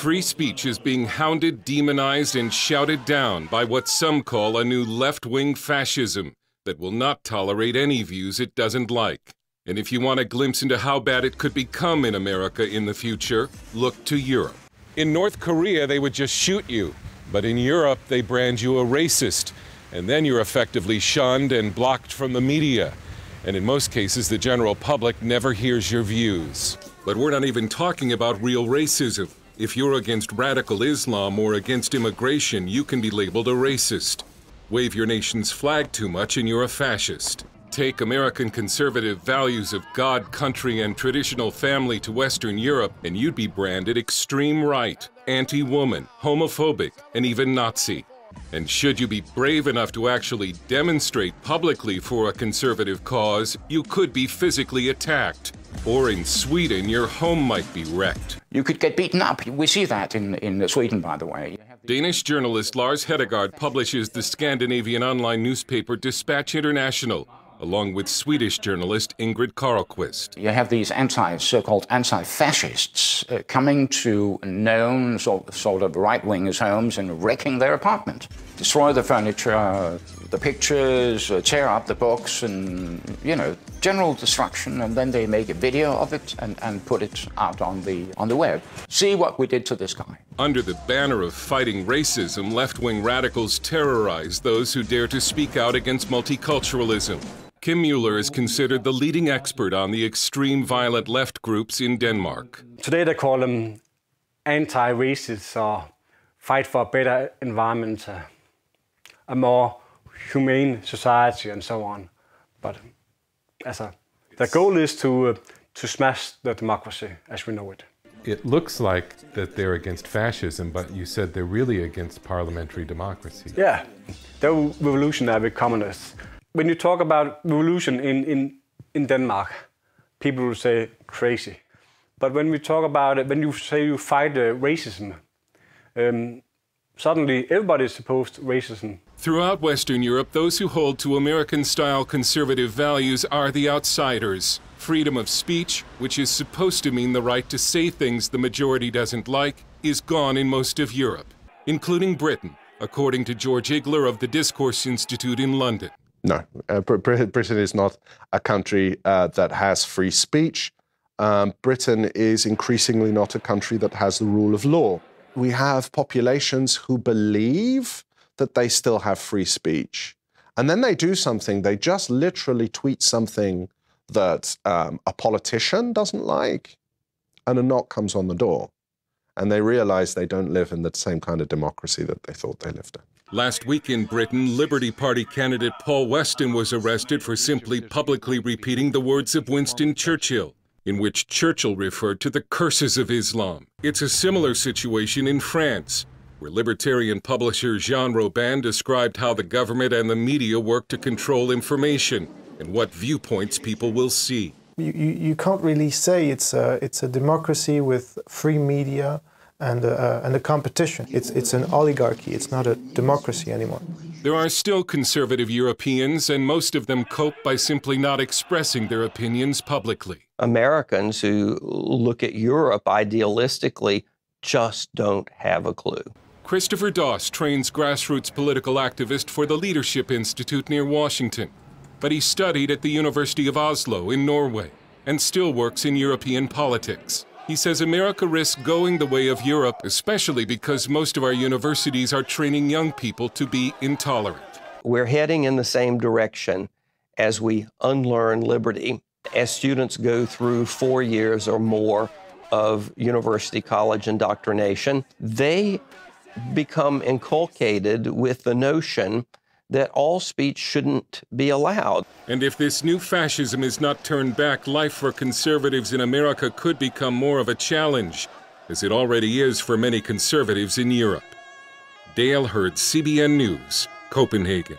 Free speech is being hounded, demonized, and shouted down by what some call a new left-wing fascism that will not tolerate any views it doesn't like. And if you want a glimpse into how bad it could become in America in the future, look to Europe. In North Korea, they would just shoot you. But in Europe, they brand you a racist. And then you're effectively shunned and blocked from the media. And in most cases, the general public never hears your views. But we're not even talking about real racism. If you're against radical Islam or against immigration, you can be labeled a racist. Wave your nation's flag too much and you're a fascist. Take American conservative values of God, country, and traditional family to Western Europe, and you'd be branded extreme right, anti-woman, homophobic, and even Nazi. And should you be brave enough to actually demonstrate publicly for a conservative cause, you could be physically attacked. Or in Sweden, your home might be wrecked. You could get beaten up. We see that in Sweden, by the way. Danish journalist Lars Hedegaard publishes the Scandinavian online newspaper Dispatch International, along with Swedish journalist Ingrid Carlquist. You have these so-called anti-fascists coming to known sort of right-wingers' homes and wrecking their apartment. Destroy the furniture, the pictures, tear up the books, and, you know, general destruction, and then they make a video of it and put it out on the web. See what we did to this guy. Under the banner of fighting racism, left-wing radicals terrorize those who dare to speak out against multiculturalism. Kim Mueller is considered the leading expert on the extreme violent left groups in Denmark. Today they call them anti-racists or fight for a better environment, a more humane society and so on. But the goal is to smash the democracy as we know it. It looks like that they're against fascism, but you said they're really against parliamentary democracy. Yeah, they're revolutionary communists. When you talk about revolution in Denmark, people will say crazy. But when we talk about it, when you say you fight racism, suddenly everybody is opposed to racism. Throughout Western Europe, those who hold to American-style conservative values are the outsiders. Freedom of speech, which is supposed to mean the right to say things the majority doesn't like, is gone in most of Europe, including Britain, according to George Igler of the Discourse Institute in London. No, Britain is not a country that has free speech. Britain is increasingly not a country that has the rule of law. We have populations who believe that they still have free speech. And then they do something, they just literally tweet something that a politician doesn't like, and a knock comes on the door. And they realize they don't live in the same kind of democracy that they thought they lived in. Last week in Britain, Liberty Party candidate Paul Weston was arrested for simply publicly repeating the words of Winston Churchill, in which Churchill referred to the curses of Islam. It's a similar situation in France, where libertarian publisher Jean Robin described how the government and the media work to control information and what viewpoints people will see. You can't really say it's a democracy with free media and a competition. It's an oligarchy. It's not a democracy anymore. There are still conservative Europeans, and most of them cope by simply not expressing their opinions publicly. Americans who look at Europe idealistically just don't have a clue. Christopher Doss trains grassroots political activists for the Leadership Institute near Washington, but he studied at the University of Oslo in Norway and still works in European politics. He says America risks going the way of Europe, especially because most of our universities are training young people to be intolerant. We're heading in the same direction as we unlearn liberty. As students go through 4 years or more of university college indoctrination, they become inculcated with the notion that all speech shouldn't be allowed. And if this new fascism is not turned back, life for conservatives in America could become more of a challenge, as it already is for many conservatives in Europe. Dale Hurd, CBN News, Copenhagen.